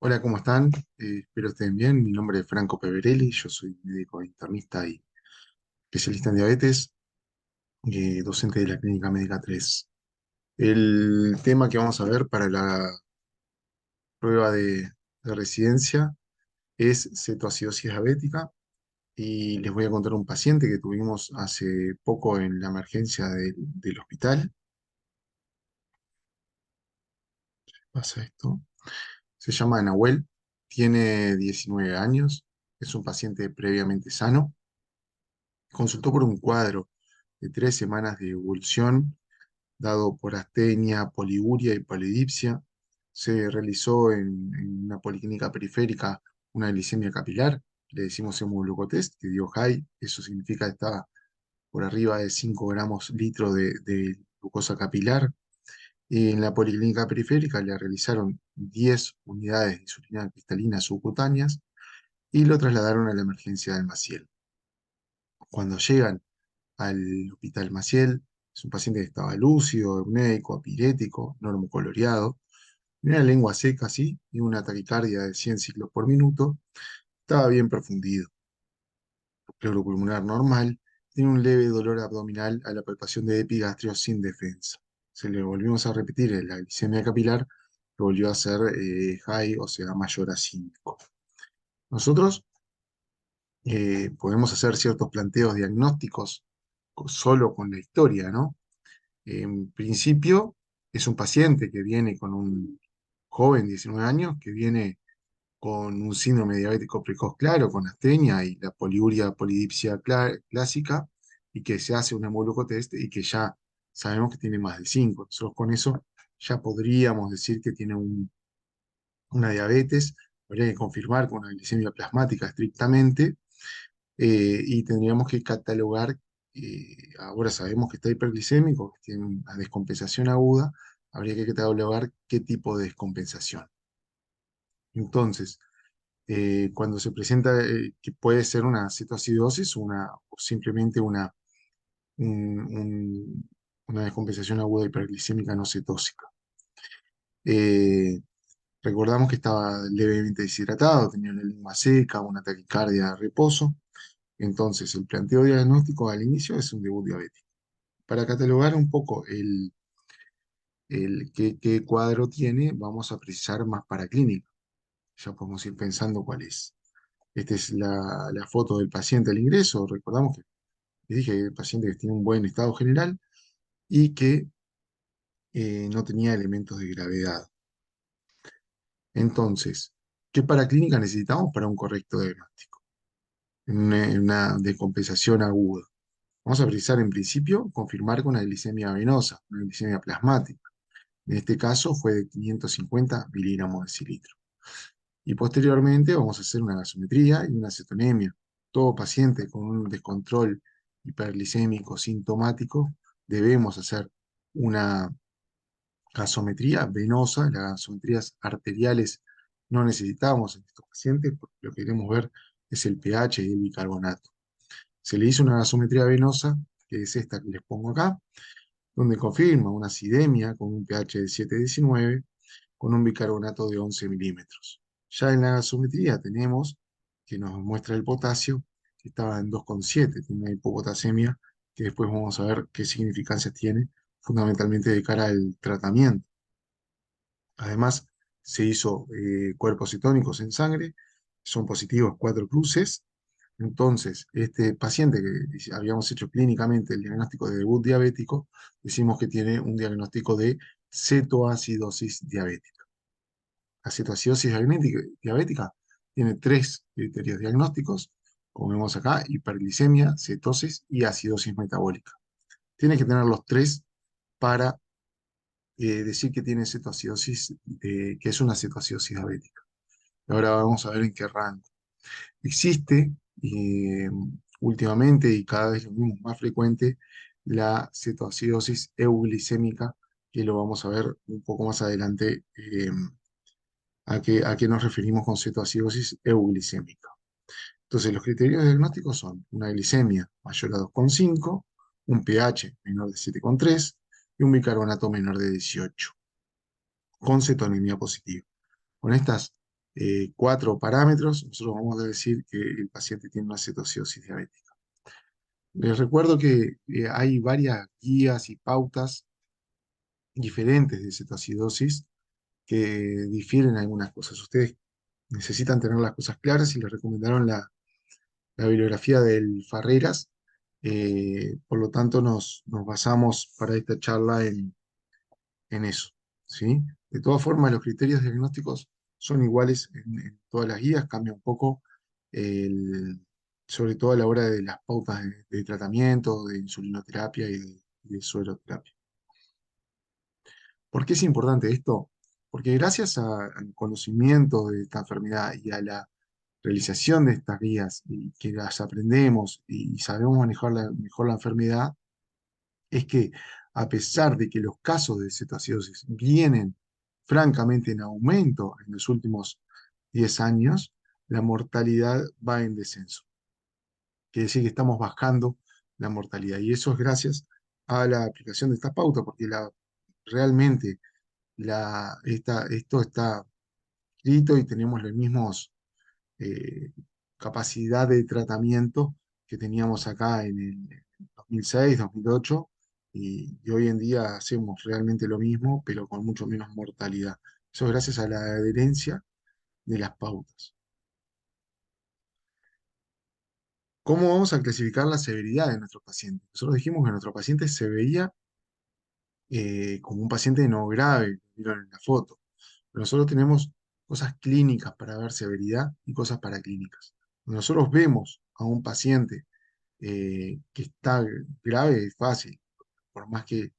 Hola, ¿cómo están? Espero estén bien. Mi nombre es Franco Peverelli, yo soy médico internista y especialista en diabetes, docente de la Clínica Médica 3. El tema que vamos a ver para la prueba de residencia es cetoacidosis diabética y les voy a contar un paciente que tuvimos hace poco en la emergencia del hospital. Pasa esto. Se llama Nahuel, tiene 19 años, es un paciente previamente sano. Consultó por un cuadro de 3 semanas de evolución dado por astenia, poliguria y polidipsia. Se realizó en una policlínica periférica una glicemia capilar, le decimos hemoglucotest, que dio high, eso significa que estaba por arriba de 5 gramos litro de glucosa capilar. Y en la policlínica periférica le realizaron 10 unidades de insulina cristalina subcutáneas y lo trasladaron a la emergencia del Maciel. Cuando llegan al Hospital Maciel. Es un paciente que estaba lúcido, eumnéico, apirético, normocoloreado, una lengua seca, sí, y una taquicardia de 100 ciclos por minuto. Estaba bien profundido, flora pulmonar normal, tiene un leve dolor abdominal a la palpación de epigastrio sin defensa. Se le volvimos a repetir en la glicemia capilar, lo volvió a hacer high, o sea, mayor a 5. Nosotros podemos hacer ciertos planteos diagnósticos solo con la historia, ¿no? En principio, es un paciente que viene con un joven, 19 años, que viene con un síndrome diabético precoz claro, con astenia y la poliuria polidipsia clásica, y que se hace un hemoglucotest y que ya sabemos que tiene más de 5. Nosotros con eso ya podríamos decir que tiene una diabetes, habría que confirmar con una glicemia plasmática estrictamente, y tendríamos que catalogar, ahora sabemos que está hiperglicémico, que tiene una descompensación aguda, habría que catalogar qué tipo de descompensación. Entonces, cuando se presenta, que puede ser una cetoacidosis o simplemente una descompensación aguda hiperglicémica no cetósica. Eh, Recordamos que estaba levemente deshidratado, tenía una lengua seca, una taquicardia de reposo. Entonces, el planteo diagnóstico al inicio es un debut diabético. Para catalogar un poco qué cuadro tiene, vamos a precisar más para clínica. Ya podemos ir pensando cuál es. Esta es la foto del paciente al ingreso. Recordamos que les dije que el paciente que tiene un buen estado general y que no tenía elementos de gravedad. Entonces, ¿qué para clínica necesitamos para un correcto diagnóstico? Una descompensación aguda. Vamos a precisar en principio confirmar con una glicemia venosa, una glicemia plasmática. En este caso fue de 550 miligramos de cilitro. Y posteriormente vamos a hacer una gasometría y una cetonemia. Todo paciente con un descontrol hiperglicémico sintomático debemos hacer una gasometría venosa. Las gasometrías arteriales no necesitamos en estos pacientes porque lo que queremos ver es el pH y el bicarbonato. Se le hizo una gasometría venosa, que es esta que les pongo acá, donde confirma una acidemia con un pH de 7,19 con un bicarbonato de 11 milímetros. Ya en la gasometría tenemos que nos muestra el potasio, que estaba en 2,7, tiene una hipopotasemia, que después vamos a ver qué significancia tiene, fundamentalmente de cara al tratamiento. Además, se hizo cuerpos cetónicos en sangre, son positivos 4 cruces. Entonces, este paciente que habíamos hecho clínicamente el diagnóstico de debut diabético, decimos que tiene un diagnóstico de cetoacidosis diabética. La cetoacidosis diabética tiene 3 criterios diagnósticos, como vemos acá: hiperglicemia, cetosis y acidosis metabólica. Tiene que tener los tres para decir que tiene cetoacidosis, que es una cetoacidosis diabética. Ahora vamos a ver en qué rango. Existe eh, últimamente, y cada vez lo vemos más frecuente, la cetoacidosis euglicémica, que lo vamos a ver un poco más adelante, a qué nos referimos con cetoacidosis euglicémica. Entonces, los criterios diagnósticos son una glicemia mayor a 2,5, un pH menor de 7,3 y un bicarbonato menor de 18, con cetonemia positiva. Con estas cuatro parámetros, nosotros vamos a decir que el paciente tiene una cetoacidosis diabética. Les recuerdo que hay varias guías y pautas diferentes de cetoacidosis que difieren en algunas cosas. Ustedes necesitan tener las cosas claras y les recomendaron la bibliografía del Farreras. Por lo tanto, nos basamos para esta charla en eso, ¿sí? De todas formas, los criterios diagnósticos son iguales en todas las guías, cambia un poco, el- sobre todo a la hora de las pautas de tratamiento, de insulinoterapia y de sueroterapia. ¿Por qué es importante esto? Porque gracias al conocimiento de esta enfermedad y a la realización de estas guías, y que las aprendemos y sabemos manejar mejor la enfermedad, es que a pesar de que los casos de cetoacidosis vienen francamente en aumento en los últimos 10 años, la mortalidad va en descenso. Quiere decir que estamos bajando la mortalidad. Y eso es gracias a la aplicación de esta pauta, porque realmente esto está escrito y tenemos los mismos eh, capacidad de tratamiento que teníamos acá en el 2006, 2008, y hoy en día hacemos realmente lo mismo, pero con mucho menos mortalidad. Eso es gracias a la adherencia de las pautas. ¿Cómo vamos a clasificar la severidad de nuestro paciente? Nosotros dijimos que nuestro paciente se veía como un paciente no grave, lo vieron en la foto. Pero nosotros tenemos cosas clínicas para ver severidad y cosas paraclínicas. Cuando nosotros vemos a un paciente que está grave, es fácil. Por más que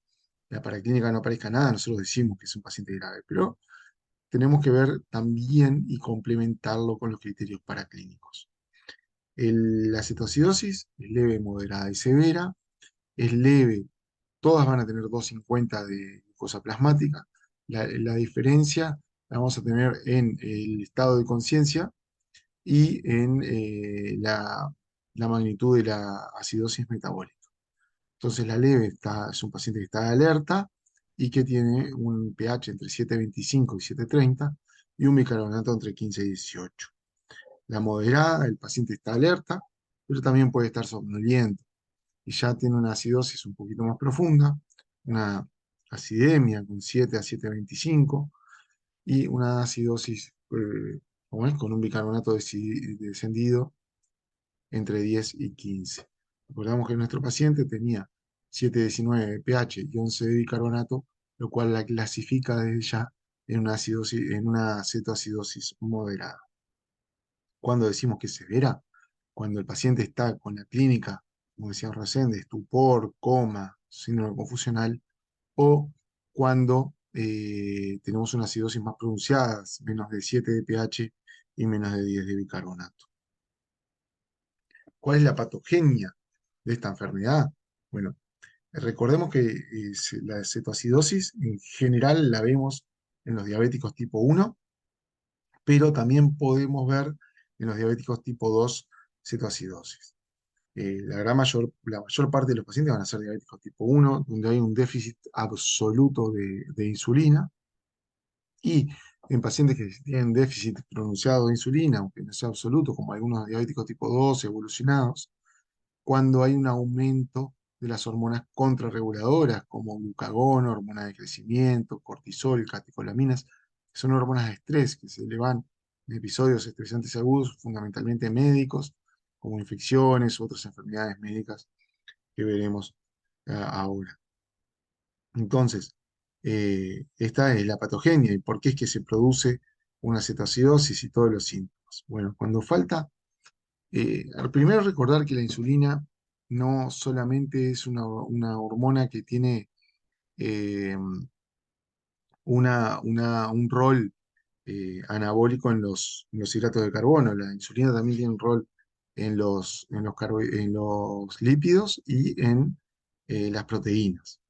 la paraclínica no parezca nada, nosotros decimos que es un paciente grave. Pero tenemos que ver también y complementarlo con los criterios paraclínicos. La cetoacidosis es leve, moderada y severa. Es leve, todas van a tener 250 de glucosa plasmática. La diferencia la vamos a tener en el estado de conciencia y en la magnitud de la acidosis metabólica. Entonces la leve es un paciente que está de alerta y que tiene un pH entre 7,25 y 7,30 y un bicarbonato entre 15 y 18. La moderada, el paciente está alerta, pero también puede estar somnoliento y ya tiene una acidosis un poquito más profunda, una acidemia con 7 a 7,25 y una acidosis ¿cómo es? Con un bicarbonato descendido entre 10 y 15. Recordamos que nuestro paciente tenía 7,19 de pH y 11 de bicarbonato, lo cual la clasifica desde ya en una cetoacidosis moderada. Cuando decimos que es severa, cuando el paciente está con la clínica, como decíamos recién, de estupor, coma, síndrome confusional, o cuando tenemos una acidosis más pronunciada, menos de 7 de pH y menos de 10 de bicarbonato. ¿Cuál es la patogenia de esta enfermedad? Bueno, recordemos que la cetoacidosis en general la vemos en los diabéticos tipo 1, pero también podemos ver en los diabéticos tipo 2 cetoacidosis. La mayor parte de los pacientes van a ser diabéticos tipo 1, donde hay un déficit absoluto de insulina, y en pacientes que tienen déficit pronunciado de insulina, aunque no sea absoluto, como algunos diabéticos tipo 2 evolucionados, cuando hay un aumento de las hormonas contrarreguladoras, como glucagón, hormona de crecimiento, cortisol, catecolaminas, que son hormonas de estrés que se elevan en episodios estresantes agudos, fundamentalmente médicos, como infecciones u otras enfermedades médicas que veremos ahora. Entonces, esta es la patogenia y por qué es que se produce una cetoacidosis y todos los síntomas. Bueno, cuando falta primero recordar que la insulina no solamente es una hormona que tiene eh, un rol anabólico en los hidratos de carbono, la insulina también tiene un rol en los lípidos y en las proteínas.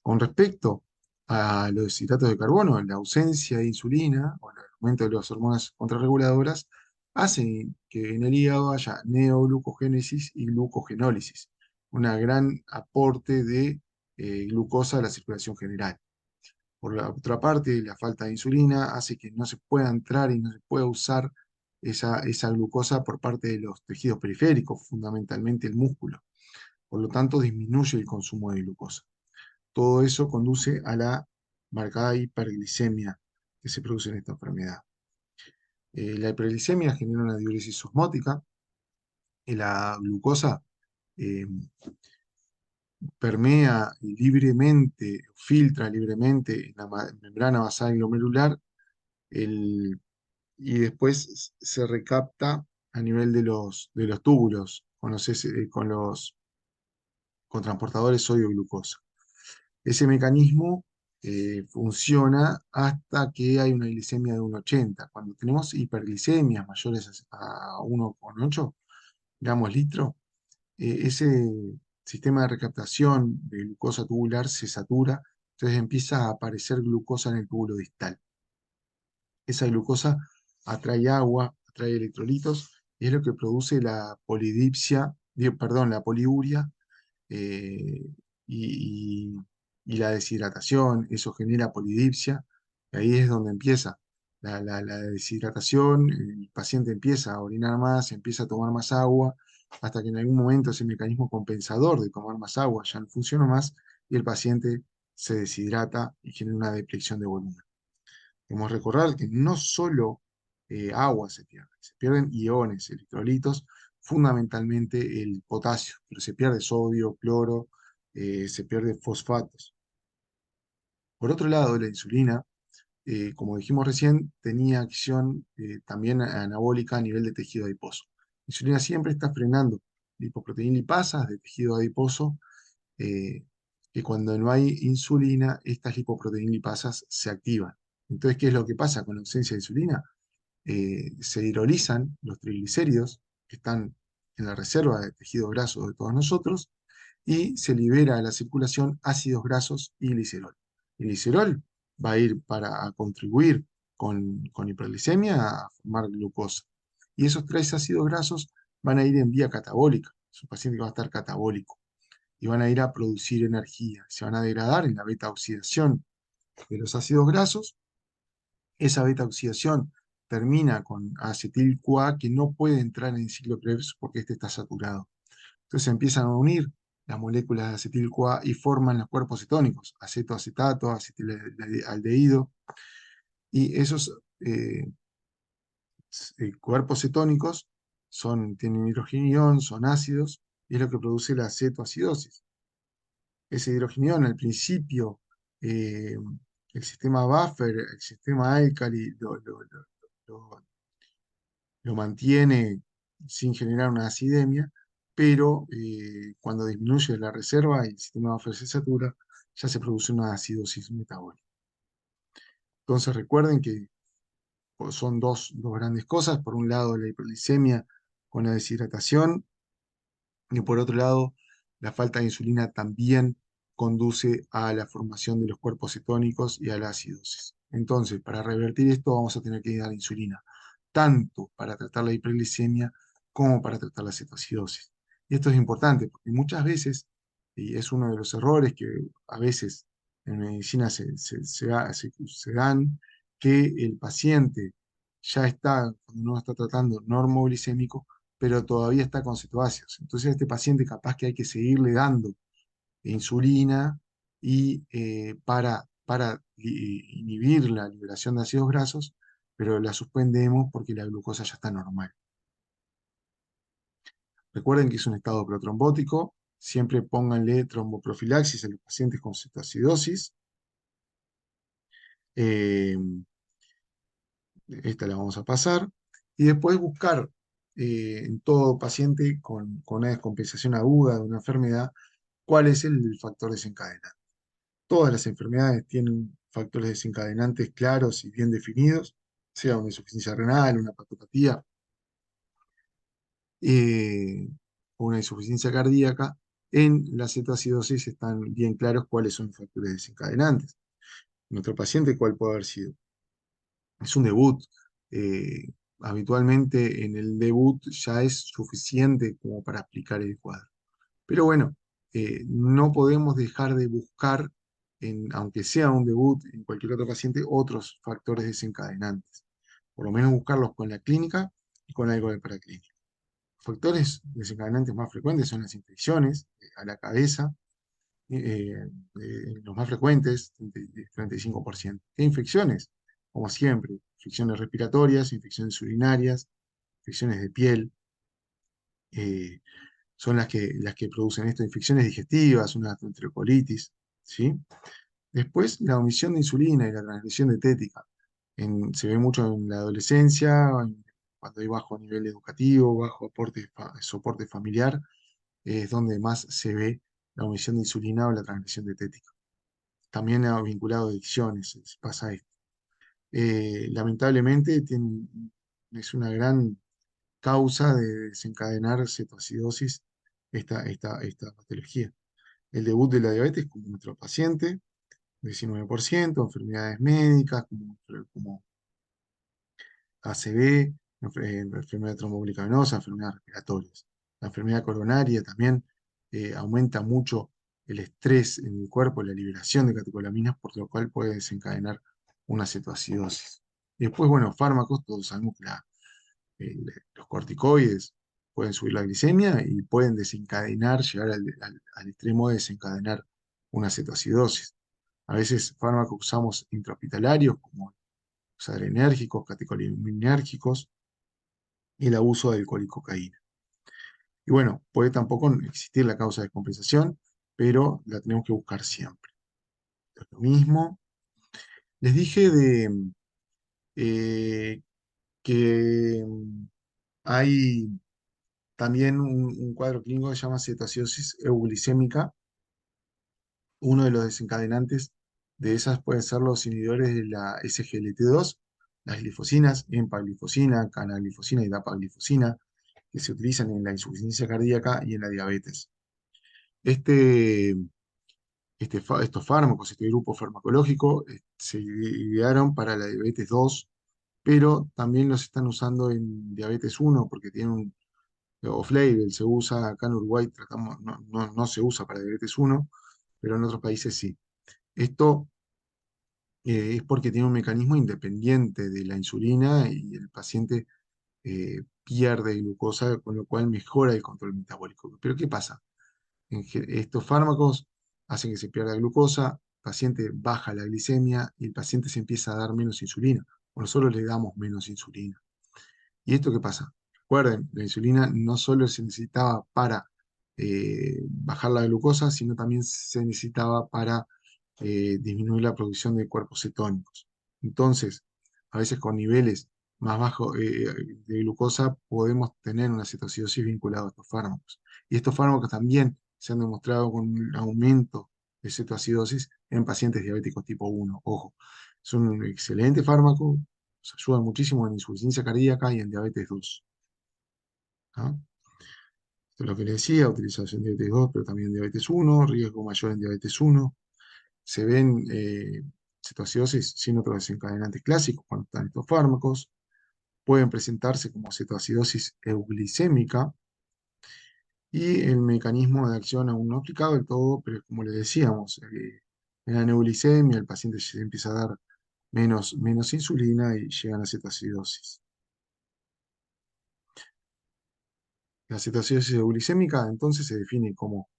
Con respecto a los hidratos de carbono, la ausencia de insulina o el aumento de las hormonas contrarreguladoras hacen que en el hígado haya neoglucogénesis y glucogenólisis, un gran aporte de glucosa a la circulación general. Por la otra parte, la falta de insulina hace que no se pueda entrar y no se pueda usar esa glucosa por parte de los tejidos periféricos, fundamentalmente el músculo. Por lo tanto, disminuye el consumo de glucosa. Todo eso conduce a la marcada hiperglicemia que se produce en esta enfermedad. La hiperglicemia genera una diuresis osmótica y la glucosa eh, permea libremente, filtra libremente en la membrana basal glomerular el, y después se recapta a nivel de los túbulos con transportadores sodio-glucosa. Ese mecanismo funciona hasta que hay una glicemia de 1,80. Cuando tenemos hiperglicemias mayores a 1,8 gramos litro, ese sistema de recaptación de glucosa tubular se satura, entonces empieza a aparecer glucosa en el túbulo distal. Esa glucosa atrae agua, atrae electrolitos, y es lo que produce la polidipsia, perdón, la poliuria eh, y, y la deshidratación. Eso genera polidipsia, y ahí es donde empieza la deshidratación. El paciente empieza a orinar más, empieza a tomar más agua, hasta que en algún momento ese mecanismo compensador de tomar más agua ya no funciona más y el paciente se deshidrata y genera una depresión de volumen. Debemos recordar que no solo agua se pierden iones, electrolitos, fundamentalmente el potasio, pero se pierde sodio, cloro, se pierde fosfatos. Por otro lado, la insulina, como dijimos recién, tenía acción también anabólica a nivel de tejido adiposo. La insulina siempre está frenando lipoproteína lipasas de tejido adiposo, eh, que cuando no hay insulina, estas lipoproteínas lipasas se activan. Entonces, ¿qué es lo que pasa con la ausencia de insulina? Se hidrolizan los triglicéridos que están en la reserva de tejido graso de todos nosotros y se libera a la circulación ácidos grasos y glicerol. El glicerol va a ir a contribuir con hiperglicemia a formar glucosa. Y esos tres ácidos grasos van a ir en vía catabólica. Es un paciente que va a estar catabólico y van a ir a producir energía. Se van a degradar en la beta oxidación de los ácidos grasos. Esa beta oxidación termina con acetil-CoA que no puede entrar en el ciclo Krebs porque este está saturado. Entonces se empiezan a unir las moléculas de acetil-CoA y forman los cuerpos cetónicos, acetoacetato, acetilaldehído, y esos cuerpos cetónicos tienen hidrogenión, son ácidos, y es lo que produce la acetoacidosis. Ese hidrogenión al principio, eh, el sistema buffer, el sistema álcali lo- lo mantiene sin generar una acidemia, pero cuando disminuye la reserva y el sistema buffer se satura, ya se produce una acidosis metabólica. Entonces recuerden que pues, son dos grandes cosas. Por un lado, la hiperglicemia con la deshidratación, y por otro lado, la falta de insulina también conduce a la formación de los cuerpos cetónicos y a la acidosis. Entonces, para revertir esto, vamos a tener que dar insulina, tanto para tratar la hiperglicemia como para tratar la cetoacidosis. Y esto es importante porque muchas veces, y es uno de los errores que a veces en medicina se dan, que el paciente ya está, cuando uno está tratando normoglicémico, pero todavía está con cetoácidos. Entonces a este paciente capaz que hay que seguirle dando insulina y para inhibir la liberación de ácidos grasos, pero la suspendemos porque la glucosa ya está normal. Recuerden que es un estado protrombótico, siempre pónganle tromboprofilaxis a los pacientes con cetoacidosis. Eh, Esta la vamos a pasar. Y después buscar en todo paciente con una descompensación aguda de una enfermedad, cuál es el factor desencadenante. Todas las enfermedades tienen factores desencadenantes claros y bien definidos, sea una insuficiencia renal, una hepatopatía eh, o una insuficiencia cardíaca. En la cetoacidosis están bien claros cuáles son los factores desencadenantes. Nuestro paciente, ¿cuál puede haber sido? Es un debut. eh, Habitualmente en el debut ya es suficiente como para explicar el cuadro. Pero bueno, no podemos dejar de buscar aunque sea un debut en cualquier otro paciente, otros factores desencadenantes. Por lo menos buscarlos con la clínica y con algo de paraclínica. Factores desencadenantes más frecuentes son las infecciones a la cabeza, los más frecuentes, 35%. ¿Qué infecciones? Como siempre, infecciones respiratorias, infecciones urinarias, infecciones de piel, eh, son las que producen esto, infecciones digestivas, una gastroenterocolitis, ¿sí? Después, la omisión de insulina y la transgresión dietética. Se ve mucho en la adolescencia, cuando hay bajo nivel educativo, bajo soporte familiar, es donde más se ve la omisión de insulina o la transgresión dietética. También vinculado a adicciones, pasa esto. Lamentablemente es una gran causa de desencadenar cetoacidosis esta patología. El debut de la diabetes como nuestro paciente, 19%, enfermedades médicas como ACV, enfermedad trombólica venosa, enfermedades respiratorias. La enfermedad coronaria también aumenta mucho el estrés en el cuerpo, la liberación de catecolaminas, por lo cual puede desencadenar una cetoacidosis. Y después, bueno, fármacos, todos sabemos que los corticoides pueden subir la glicemia y pueden desencadenar, llegar al extremo de desencadenar una cetoacidosis. A veces fármacos que usamos intrahospitalarios, como los adrenérgicos, catecholinérgicos, y el abuso de alcohol y cocaína. Y bueno, puede tampoco existir la causa de descompensación, pero la tenemos que buscar siempre. Lo mismo. Les dije eh, que hay también un cuadro clínico que se llama cetoacidosis euglicémica. Uno de los desencadenantes de esas pueden ser los inhibidores de la SGLT2, las glifosinas, empaglifosina, canaglifosina y dapaglifosina, que se utilizan en la insuficiencia cardíaca y en la diabetes. Este, estos fármacos, este grupo farmacológico, se idearon para la diabetes 2, pero también los están usando en diabetes 1 porque tienen un off-label, se usa acá en Uruguay, no se usa para diabetes 1, pero en otros países sí. Esto es porque tiene un mecanismo independiente de la insulina y el paciente pierde glucosa, con lo cual mejora el control metabólico. Pero ¿qué pasa? Estos fármacos hacen que se pierda glucosa, el paciente baja la glicemia y el paciente se empieza a dar menos insulina, o nosotros le damos menos insulina. ¿Y esto qué pasa? Recuerden, la insulina no solo se necesitaba para bajar la glucosa, sino también se necesitaba para disminuir la producción de cuerpos cetónicos. Entonces, a veces con niveles más bajos de glucosa podemos tener una cetoacidosis vinculada a estos fármacos. Y estos fármacos también se han demostrado con un aumento de cetoacidosis en pacientes diabéticos tipo 1. Ojo, son un excelente fármaco, nos ayudan muchísimo en insuficiencia cardíaca y en diabetes 2. ¿Ah? Esto es lo que le decía, utilización en diabetes 2, pero también en diabetes 1, riesgo mayor en diabetes 1. Se ven cetoacidosis sin otros desencadenantes clásicos cuando están estos fármacos. Pueden presentarse como cetoacidosis euglicémica y el mecanismo de acción aún no explicado del todo, pero como le decíamos, en la neuglicemia el paciente se empieza a dar menos insulina y llega a la cetoacidosis. La cetoacidosis euglicémica entonces se define como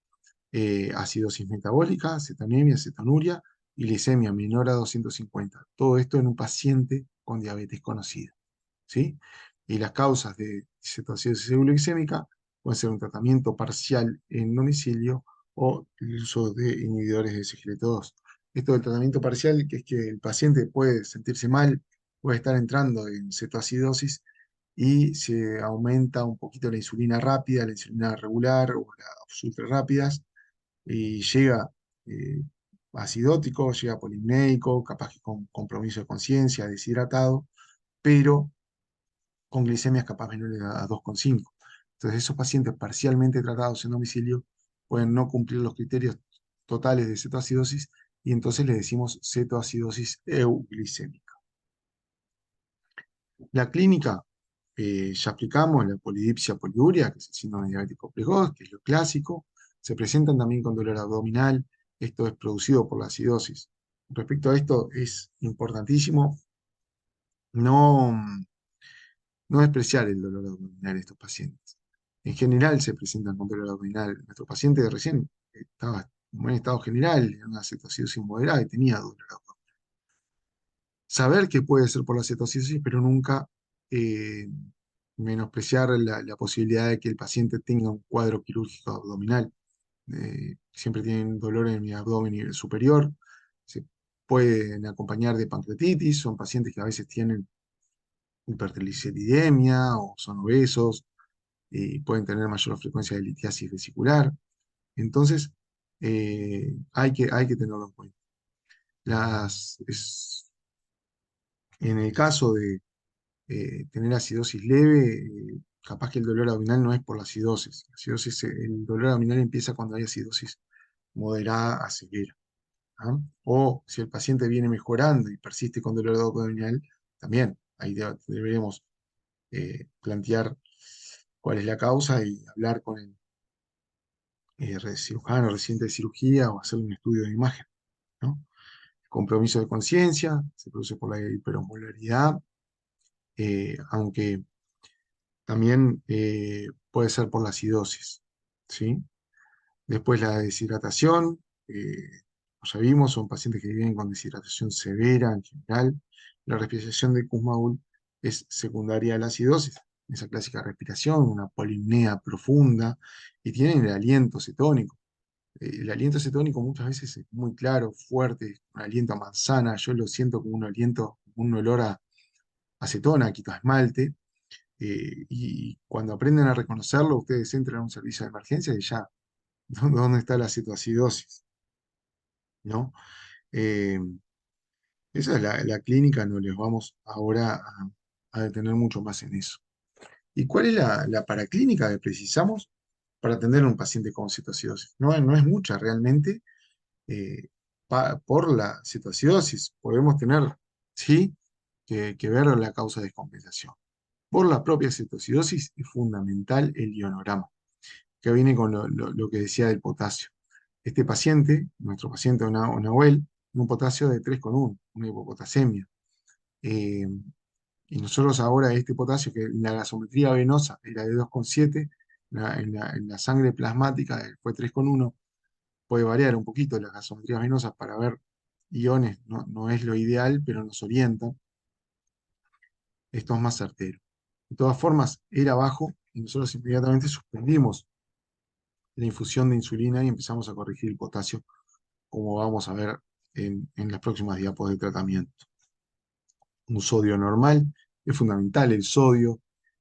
acidosis metabólica, cetonemia, cetonuria y glicemia menor a 250. Todo esto en un paciente con diabetes conocida, ¿sí? Y las causas de cetoacidosis euglicémica pueden ser un tratamiento parcial en domicilio o el uso de inhibidores de SGLT2. Esto del tratamiento parcial, que es que el paciente puede sentirse mal, puede estar entrando en cetoacidosis y se aumenta un poquito la insulina rápida, la insulina regular o las ultra rápidas, y llega eh, acidótico, llega polimnéico, capaz que con compromiso de conciencia, deshidratado, pero con glicemias capaz menores a 2,5. Entonces, esos pacientes parcialmente tratados en domicilio pueden no cumplir los criterios totales de cetoacidosis y entonces le decimos cetoacidosis euglicémica. La clínica, ya aplicamos la polidipsia poliuria, que es el síndrome diabético precoz, que es lo clásico. Se presentan también con dolor abdominal esto es producido por la acidosis. Respecto a esto, es importantísimo no, no despreciar el dolor abdominal de estos pacientes. En general se presentan con dolor abdominal. Nuestro paciente de recién estaba en buen estado general, en una cetoacidosis moderada y tenía dolor abdominal. Saber que puede ser por la cetoacidosis, pero nunca eh, menospreciar la posibilidad de que el paciente tenga un cuadro quirúrgico abdominal. Siempre tienen dolor en mi abdomen superior, se pueden acompañar de pancreatitis, son pacientes que a veces tienen hipertrigliceridemia o son obesos y pueden tener mayor frecuencia de litiasis vesicular. Entonces, hay que tenerlo en cuenta. En el caso de tener acidosis leve, capaz que el dolor abdominal no es por la acidosis. El dolor abdominal empieza cuando hay acidosis moderada a severa. ¿Ah? O si el paciente viene mejorando y persiste con dolor abdominal, también ahí deberemos plantear cuál es la causa y hablar con el cirujano reciente de cirugía o hacer un estudio de imagen, ¿no? Compromiso de conciencia se produce por la hiperosmolaridad, aunque también puede ser por la acidosis, ¿sí? Después la deshidratación, como ya vimos, son pacientes que viven con deshidratación severa en general. La respiración de Kussmaul es secundaria a la acidosis, esa clásica respiración, una polipnea profunda, y tienen el aliento cetónico. El aliento cetónico muchas veces es muy claro, fuerte, un aliento a manzana, yo lo siento como un aliento, un olor a acetona, a quito esmalte, y cuando aprenden a reconocerlo, ustedes entran a un servicio de emergencia y ya, ¿dónde está la cetoacidosis? ¿No? Eh, Esa es la clínica, no les vamos ahora a detener mucho más en eso. ¿Y cuál es la paraclínica que precisamos para atender a un paciente con cetoacidosis? No es mucha realmente eh, por la cetoacidosis. Podemos tener, sí, que ver la causa de descompensación. Por la propia cetoacidosis es fundamental el ionograma, que viene con lo que decía del potasio. Este paciente, nuestro paciente Nahuel, un potasio de 3,1, una hipopotasemia. Eh, y nosotros ahora este potasio, que en la gasometría venosa era de 2,7, en la sangre plasmática fue 3,1, puede variar un poquito las gasometrías venosas para ver iones, no es lo ideal, pero nos orientan. Esto es más certero. De todas formas, era bajo y nosotros inmediatamente suspendimos la infusión de insulina y empezamos a corregir el potasio, como vamos a ver en las próximas diapos de tratamiento. Un sodio normal, es fundamental el sodio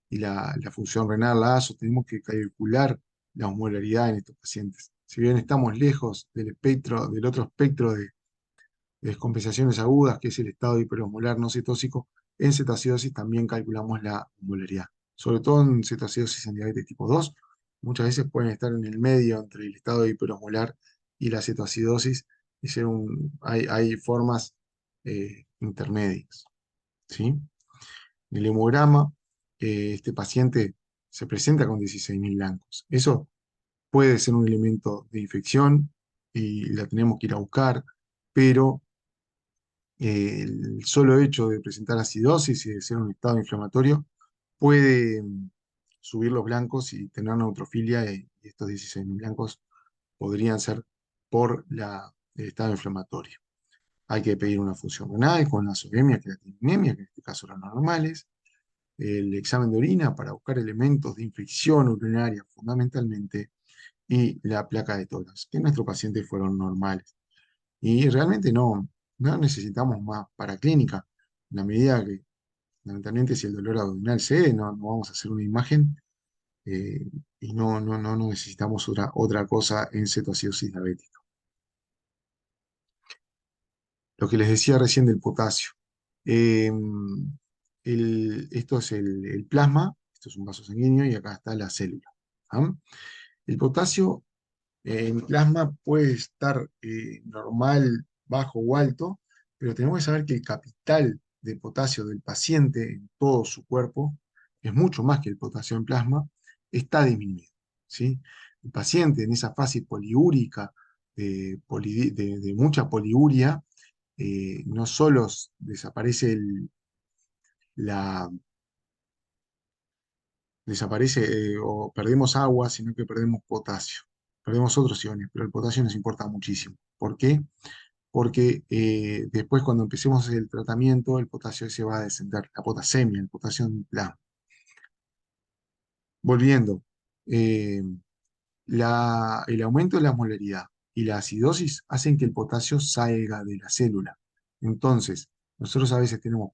y la función renal, la ASO, tenemos que calcular la osmolaridad en estos pacientes. Si bien estamos lejos del otro espectro de descompensaciones agudas, que es el estado hiperosmolar no cetóxico, en cetoacidosis también calculamos la osmolaridad. Sobre todo en cetoacidosis en diabetes tipo 2, muchas veces pueden estar en el medio entre el estado hiperosmolar y la cetoacidosis, y hay formas intermedias. ¿Sí? El hemograma, este paciente se presenta con 16.000 blancos. Eso puede ser un elemento de infección y la tenemos que ir a buscar, pero el solo hecho de presentar acidosis y de ser un estado inflamatorio puede subir los blancos y tener neutrofilia, y estos 16.000 blancos podrían ser por el estado inflamatorio. Hay que pedir una función renal con azoemia, creatinemia, que en este caso eran normales, el examen de orina para buscar elementos de infección urinaria fundamentalmente, y la placa de tórax, que en nuestro paciente fueron normales. Y realmente no necesitamos más paraclínica. En la medida que, fundamentalmente, si el dolor abdominal cede, no vamos a hacer una imagen y no necesitamos otra cosa en cetoacidosis diabética. Lo que les decía recién del potasio. Eh, Esto es el plasma, esto es un vaso sanguíneo y acá está la célula. ¿Ah? El potasio en plasma puede estar normal, bajo o alto, pero tenemos que saber que el capital de potasio del paciente en todo su cuerpo es mucho más que el potasio en plasma, está disminuido. ¿Sí? El paciente en esa fase poliúrica de mucha poliuria, no solo desaparece la, o perdemos agua, sino que perdemos potasio. Perdemos otros iones, pero el potasio nos importa muchísimo. ¿Por qué? Porque después cuando empecemos el tratamiento, el potasio se va a descender, la potasemia, el potasio en plasma. Volviendo, eh, el aumento de la molaridad y la acidosis hacen que el potasio salga de la célula. Entonces, nosotros a veces tenemos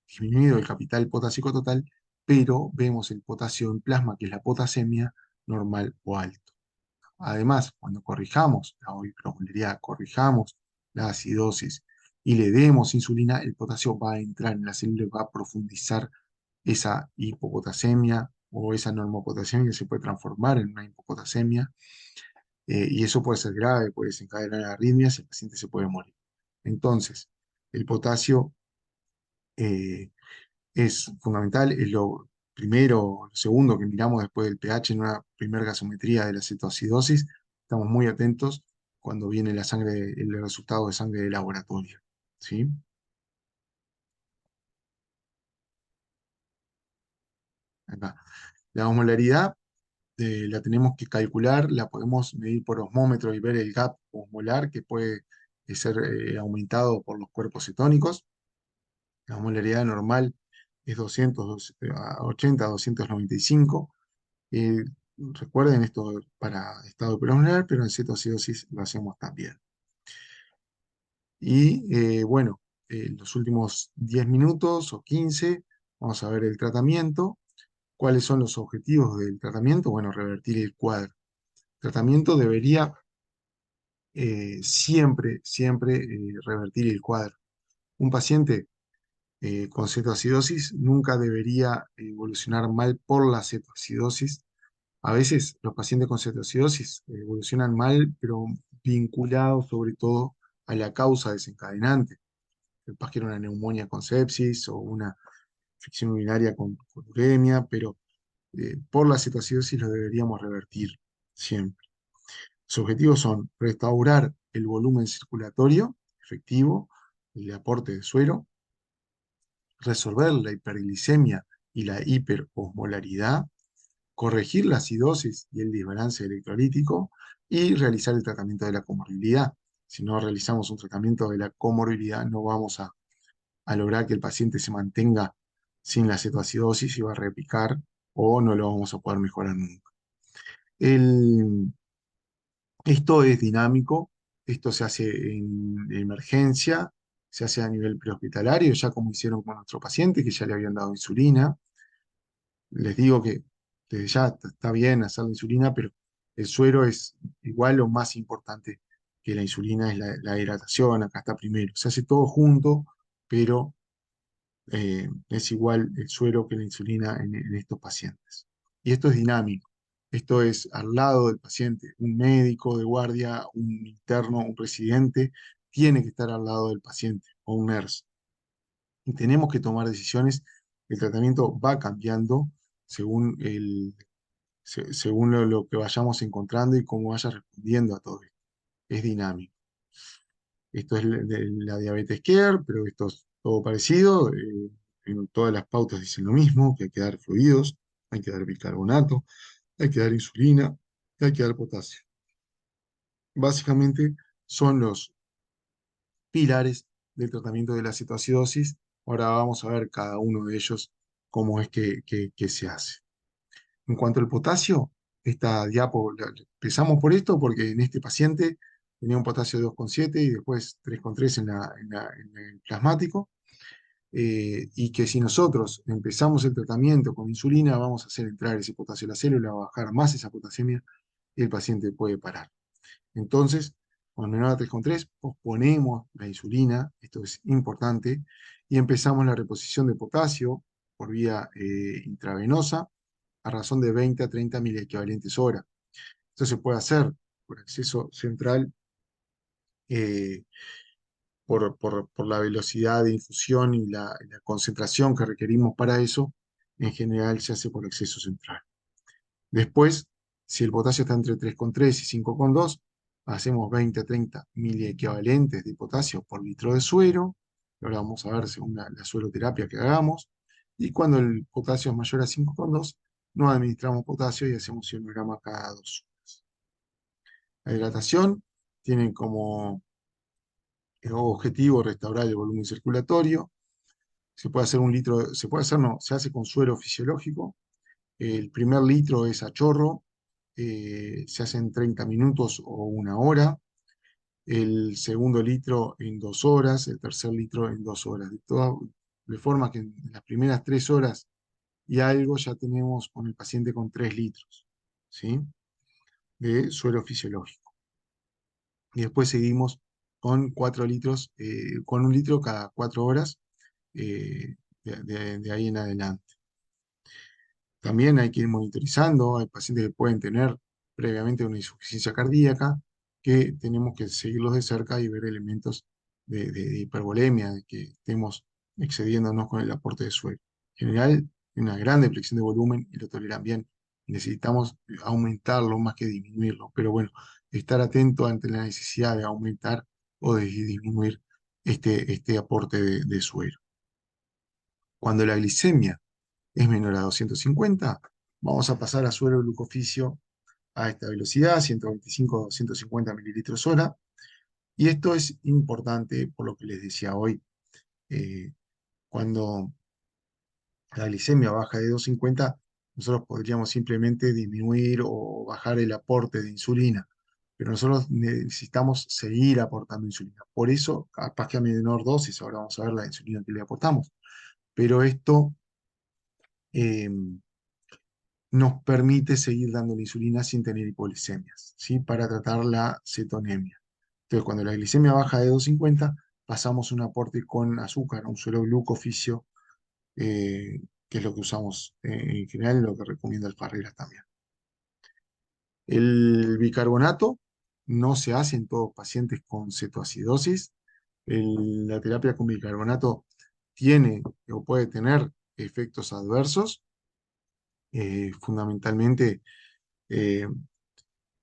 disminuido el capital potásico total, pero vemos el potasio en plasma, que es la potasemia, normal o alto. Además, cuando corrijamos la hiperosmolaridad, corrijamos la acidosis y le demos insulina, el potasio va a entrar en la célula y va a profundizar esa hipopotasemia o esa normopotasemia que se puede transformar en una hipopotasemia, y eso puede ser grave, puede desencadenar arritmias y el paciente se puede morir. Entonces, el potasio eh, es fundamental, es lo primero, lo segundo que miramos después del pH en una primera gasometría de la cetoacidosis. Estamos muy atentos cuando viene la sangre, el resultado de sangre de laboratorio. ¿Sí? Acá. La osmolaridad la tenemos que calcular, la podemos medir por osmómetro y ver el gap osmolar que puede ser aumentado por los cuerpos cetónicos. La osmolaridad normal es 280 a 295. Eh, Recuerden esto para estado preosmolar, pero en cetoacidosis lo hacemos también. Y bueno, en los últimos 10 minutos o 15 vamos a ver el tratamiento. ¿Cuáles son los objetivos del tratamiento? Bueno, revertir el cuadro. El tratamiento debería siempre revertir el cuadro. Un paciente con cetoacidosis nunca debería evolucionar mal por la cetoacidosis. A veces los pacientes con cetoacidosis evolucionan mal, pero vinculados sobre todo a la causa desencadenante. Capaz que era una neumonía con sepsis o una infección urinaria con uremia, pero por la cetoacidosis lo deberíamos revertir siempre. Sus objetivos son restaurar el volumen circulatorio efectivo, el aporte de suero, resolver la hiperglicemia y la hiperosmolaridad, corregir la acidosis y el desbalance electrolítico y realizar el tratamiento de la comorbilidad. Si no realizamos un tratamiento de la comorbilidad, no vamos a lograr que el paciente se mantenga sin la cetoacidosis y va a repicar o no lo vamos a poder mejorar nunca. El, Esto es dinámico, esto se hace en emergencia, se hace a nivel prehospitalario, ya como hicieron con nuestro paciente, que ya le habían dado insulina. Les digo que desde ya está bien hacer la insulina, pero el suero es igual o más importante que la insulina, es la hidratación, acá está primero. Se hace todo junto, pero es igual el suero que la insulina en estos pacientes. Y esto es dinámico. Esto es al lado del paciente. Un médico de guardia, un interno, un residente, tiene que estar al lado del paciente o un nurse. Y tenemos que tomar decisiones. El tratamiento va cambiando según, según lo que vayamos encontrando y cómo vaya respondiendo a todo esto. Es dinámico. Esto es de la diabetes care, pero esto es todo parecido. En todas las pautas dicen lo mismo, que hay que dar fluidos, hay que dar bicarbonato, hay que dar insulina, hay que dar potasio. Básicamente son los pilares del tratamiento de la cetoacidosis. Ahora vamos a ver cada uno de ellos cómo es que se hace. En cuanto al potasio, esta diapo, empezamos por esto porque en este paciente tenía un potasio de 2,7 y después 3,3 en el plasmático, y que si nosotros empezamos el tratamiento con insulina, vamos a hacer entrar ese potasio a la célula, va a bajar más esa potasemia y el paciente puede parar. Entonces, con menor a 3,3, posponemos la insulina, esto es importante, y empezamos la reposición de potasio por vía intravenosa a razón de 20 a 30 miliequivalentes hora. Esto se puede hacer por acceso central, eh, por la velocidad de infusión y la concentración que requerimos para eso. En general se hace por acceso central. Después, si el potasio está entre 3,3 y 5,2, hacemos 20 a 30 miliequivalentes de potasio por litro de suero. Ahora vamos a ver según la sueroterapia que hagamos. Y cuando el potasio es mayor a 5,2, no administramos potasio y hacemos ionograma cada 2 horas. La hidratación tiene como objetivo restaurar el volumen circulatorio. Se puede hacer un litro, se puede hacer, no, se hace con suero fisiológico. El primer litro es a chorro, se hace en 30 minutos o 1 hora. El segundo litro en 2 horas, el tercer litro en 2 horas. De forma que en las primeras 3 horas y algo ya tenemos con el paciente con 3 litros, ¿sí? De suero fisiológico. Y después seguimos con 4 litros, con 1 litro cada 4 horas, de ahí en adelante. También hay que ir monitorizando, hay pacientes que pueden tener previamente una insuficiencia cardíaca, que tenemos que seguirlos de cerca y ver elementos de hipervolemia, de que estemos excediéndonos con el aporte de suero. En general, hay una gran depresión de volumen y lo toleran bien. Necesitamos aumentarlo más que disminuirlo, pero bueno, estar atento ante la necesidad de aumentar o de disminuir este aporte de suero. Cuando la glicemia es menor a 250, vamos a pasar a suero glucoficio a esta velocidad, 125 a 250 mililitros hora. Y esto es importante por lo que les decía hoy. eh, Cuando la glicemia baja de 250, nosotros podríamos simplemente disminuir o bajar el aporte de insulina, pero nosotros necesitamos seguir aportando insulina. Por eso, capaz que a menor dosis, ahora vamos a ver la insulina que le aportamos, pero esto eh, nos permite seguir dando la insulina sin tener hipoglicemias, ¿sí? Para tratar la cetonemia. Entonces, cuando la glicemia baja de 250, pasamos un aporte con azúcar, un suero glucoficio, que es lo que usamos en general, lo que recomienda el Farreras también. El bicarbonato no se hace en todos pacientes con cetoacidosis. La terapia con bicarbonato tiene o puede tener efectos adversos, fundamentalmente eh,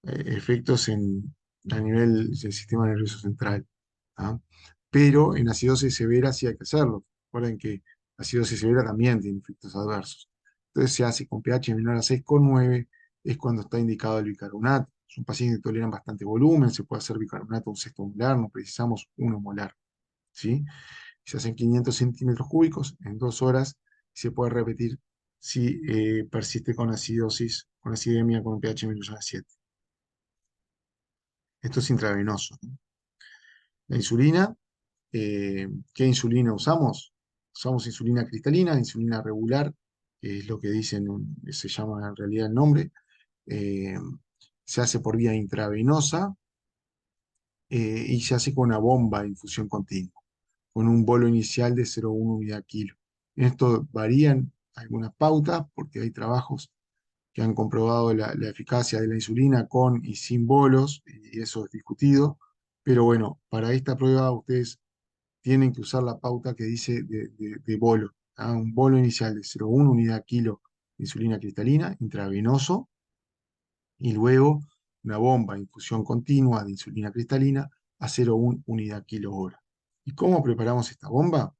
efectos a nivel del sistema nervioso central. ¿Ah? Pero en acidosis severa sí hay que hacerlo. Recuerden que acidosis severa también tiene efectos adversos. Entonces se hace con pH menor a 6,9, es cuando está indicado el bicarbonato. Son pacientes que toleran bastante volumen, se puede hacer bicarbonato un sexto molar, no precisamos 1 molar. ¿Sí? Se hacen 500 centímetros cúbicos en 2 horas y se puede repetir si persiste con acidosis, con acidemia con un pH menor a 7. Esto es intravenoso, ¿no? La insulina, ¿qué insulina usamos? Usamos insulina cristalina, insulina regular, que es lo que dicen, se llama en realidad el nombre. eh, Se hace por vía intravenosa, y se hace con una bomba de infusión continua, con un bolo inicial de 0,1 unidad kilo. Esto varían algunas pautas porque hay trabajos que han comprobado la eficacia de la insulina con y sin bolos, y eso es discutido. Pero bueno, para esta prueba ustedes tienen que usar la pauta que dice de bolo. ¿Ah? Un bolo inicial de 0,1 unidad kilo de insulina cristalina, intravenoso, y luego una bomba de infusión continua de insulina cristalina a 0,1 unidad kilo hora. ¿Y cómo preparamos esta bomba?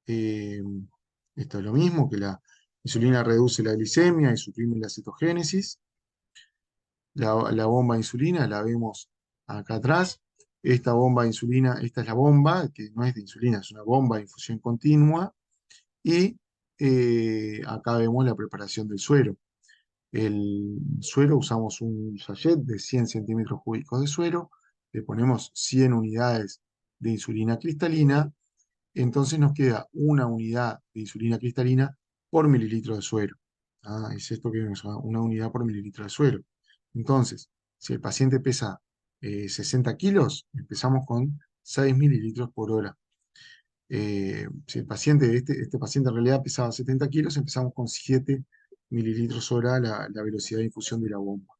Eh, Esto es lo mismo, que la insulina reduce la glicemia y suprime la cetogénesis. La bomba de insulina la vemos acá atrás. Esta bomba de insulina, esta es la bomba, que no es de insulina, es una bomba de infusión continua. Y acá vemos la preparación del suero. El suero, usamos un sachet de 100 centímetros cúbicos de suero, le ponemos 100 unidades de insulina cristalina, entonces nos queda 1 unidad de insulina cristalina por mililitro de suero. Ah, es esto que vemos, 1 unidad por mililitro de suero. Entonces, si el paciente pesa 60 kilos, empezamos con 6 mililitros por hora. Si el paciente, este paciente en realidad pesaba 70 kilos, empezamos con 7 mililitros hora la velocidad de infusión de la bomba.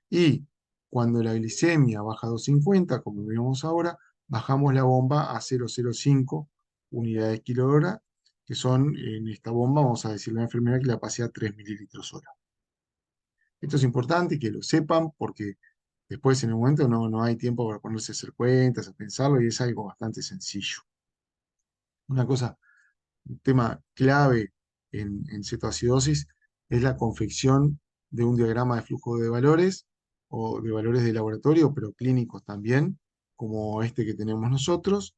Y cuando la glicemia baja a 250, como vemos ahora, bajamos la bomba a 0,05 unidades kilo hora, que son en esta bomba, vamos a decirle a la enfermera que la pase a 3 mililitros hora. Esto es importante que lo sepan porque Después, en el momento, no hay tiempo para ponerse a hacer cuentas, a pensarlo, y es algo bastante sencillo. Una cosa, un tema clave en cetoacidosis es la confección de un diagrama de flujo de valores o de valores de laboratorio, pero clínicos también, como este que tenemos nosotros,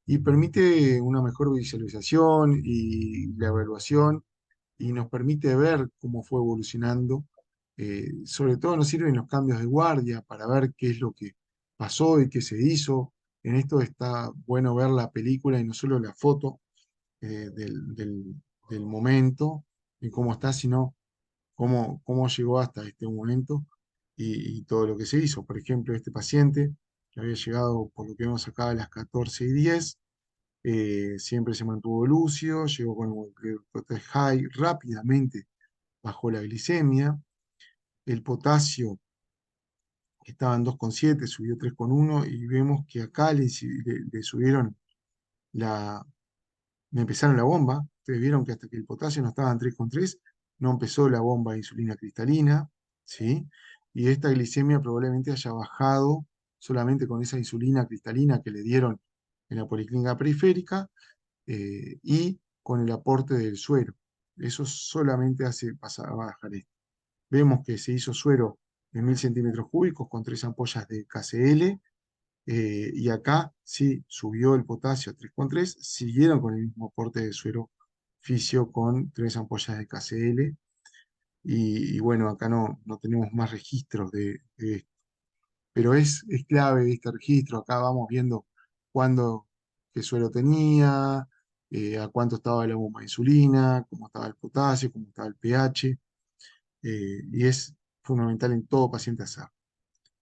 y permite una mejor visualización y la evaluación y nos permite ver cómo fue evolucionando. Sobre todo nos sirven los cambios de guardia para ver qué es lo que pasó y qué se hizo. En esto está bueno ver la película y no solo la foto del momento y cómo está, sino cómo llegó hasta este momento y todo lo que se hizo. Por ejemplo, este paciente que había llegado, por lo que vemos acá, a las 14:10, siempre se mantuvo lúcido, llegó con un glucose high, rápidamente bajó la glicemia, el potasio estaba en 2,7, subió 3,1 y vemos que acá le subieron la, me empezaron la bomba. Ustedes vieron que hasta que el potasio no estaba en 3,3, no empezó la bomba de insulina cristalina, ¿sí? Y esta glicemia probablemente haya bajado solamente con esa insulina cristalina que le dieron en la policlínica periférica y con el aporte del suero. Eso solamente hace pasar a bajar esto. Vemos que se hizo suero de 1000 cm³ con 3 ampollas de KCL, y acá sí subió el potasio a 3,3, siguieron con el mismo aporte de suero fisio con 3 ampollas de KCL, y bueno, acá no tenemos más registros de esto. Pero es clave este registro, acá vamos viendo cuándo, qué suero tenía, a cuánto estaba la bomba de insulina, cómo estaba el potasio, cómo estaba el pH, y es fundamental en todo paciente hacer.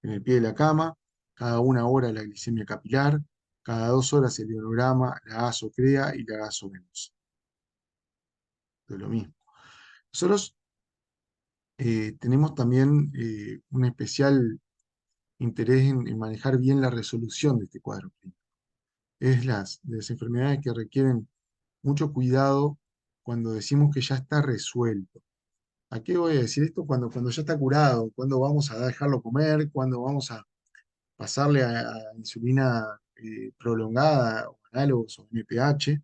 En el pie de la cama, cada 1 hora la glicemia capilar, cada 2 horas el ionograma, la gasocrea y la gasovenosa. De lo mismo. Nosotros tenemos también un especial interés en manejar bien la resolución de este cuadro clínico. Es de las enfermedades que requieren mucho cuidado cuando decimos que ya está resuelto. ¿A qué voy a decir esto? Cuando ya está curado, cuando vamos a dejarlo comer, cuando vamos a pasarle a insulina prolongada o análogos o NPH.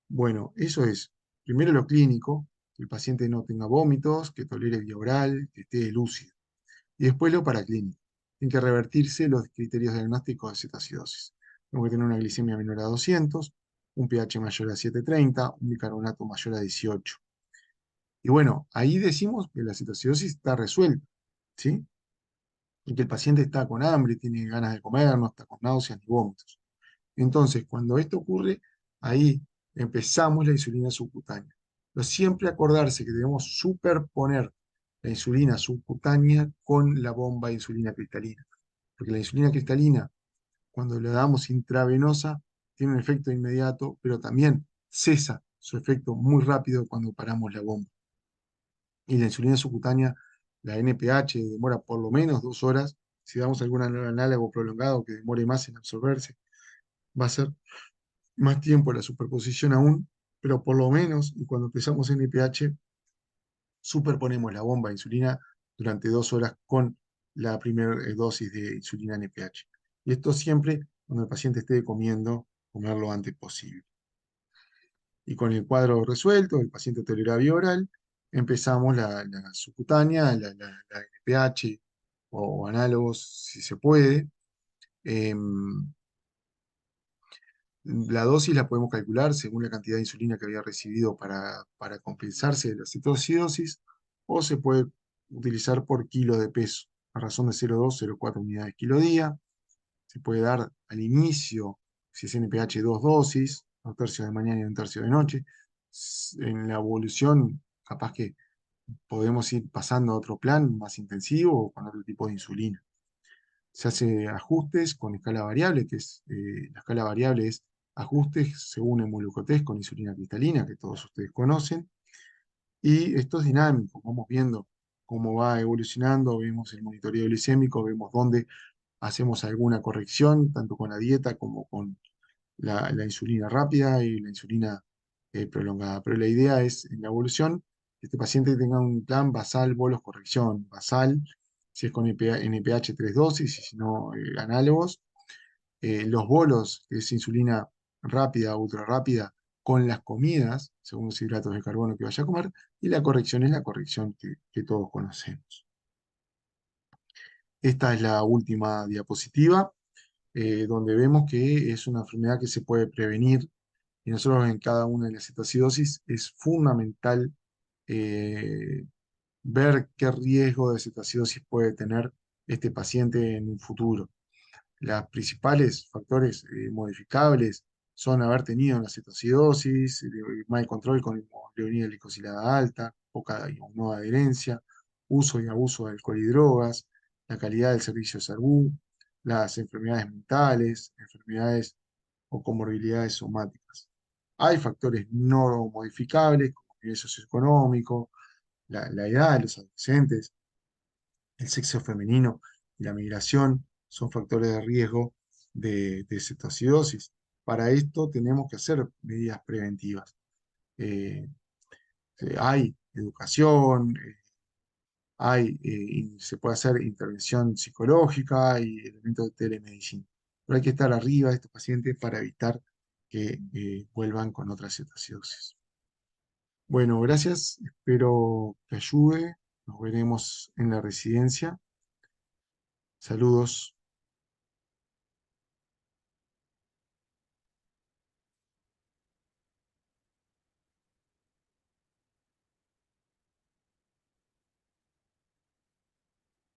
Bueno, eso es primero lo clínico, que el paciente no tenga vómitos, que tolere vía oral, que esté lúcido. Y después lo paraclínico. Tienen que revertirse los criterios diagnósticos de cetoacidosis. Tengo que tener una glicemia menor a 200, un pH mayor a 7,30, un bicarbonato mayor a 18. Y bueno, ahí decimos que la cetoacidosis está resuelta, ¿sí? Y que el paciente está con hambre, tiene ganas de comer, no está con náuseas ni vómitos. Entonces, cuando esto ocurre, ahí empezamos la insulina subcutánea. Pero siempre acordarse que debemos superponer la insulina subcutánea con la bomba de insulina cristalina. Porque la insulina cristalina, cuando la damos intravenosa, tiene un efecto inmediato, pero también cesa su efecto muy rápido cuando paramos la bomba. Y la insulina subcutánea, la NPH, demora por lo menos 2 horas. Si damos algún análogo prolongado que demore más en absorberse, va a ser más tiempo la superposición aún, pero por lo menos, y cuando empezamos NPH, superponemos la bomba de insulina durante 2 horas con la primera dosis de insulina NPH. Y esto siempre cuando el paciente esté comiendo, comer lo antes posible. Y con el cuadro resuelto, el paciente tolera vía oral, empezamos la subcutánea, la NPH o análogos si se puede. Em, La dosis la podemos calcular según la cantidad de insulina que había recibido para compensarse de la cetoacidosis, o se puede utilizar por kilo de peso, a razón de 0,2-0,4 unidades kilo día. Se puede dar al inicio, si es NPH, 2 dosis, 1/3 de mañana y 1/3 de noche. En la evolución, capaz que podemos ir pasando a otro plan más intensivo o con otro tipo de insulina. Se hace ajustes con escala variable, la escala variable es ajustes según hemoglucotés con insulina cristalina, que todos ustedes conocen, y esto es dinámico, vamos viendo cómo va evolucionando, vemos el monitoreo glicémico, vemos dónde hacemos alguna corrección, tanto con la dieta como con la insulina rápida y la insulina prolongada. Pero la idea es, en la evolución, que este paciente tenga un plan basal, bolos, corrección, basal, si es con NPH 3 dosis y si no, análogos. Los bolos, que es insulina rápida, ultra rápida, con las comidas, según los hidratos de carbono que vaya a comer, y la corrección es la corrección que todos conocemos. Esta es la última diapositiva, donde vemos que es una enfermedad que se puede prevenir y nosotros en cada una de las cetoacidosis es fundamental eh, ver qué riesgo de cetoacidosis puede tener este paciente en un futuro. Los principales factores modificables son haber tenido una cetoacidosis, mal control con hemoglobina glicosilada alta, poca o no adherencia, uso y abuso de alcohol y drogas, la calidad del servicio de salud, las enfermedades mentales, enfermedades o comorbilidades somáticas. Hay factores no modificables, como el nivel socioeconómico, la edad de los adolescentes, el sexo femenino y la migración son factores de riesgo de cetoacidosis. Para esto tenemos que hacer medidas preventivas. Eh, hay educación, se puede hacer intervención psicológica y elementos de telemedicina. Pero hay que estar arriba de estos pacientes para evitar que vuelvan con otra cetoacidosis. Bueno, gracias. Espero que ayude. Nos veremos en la residencia. Saludos.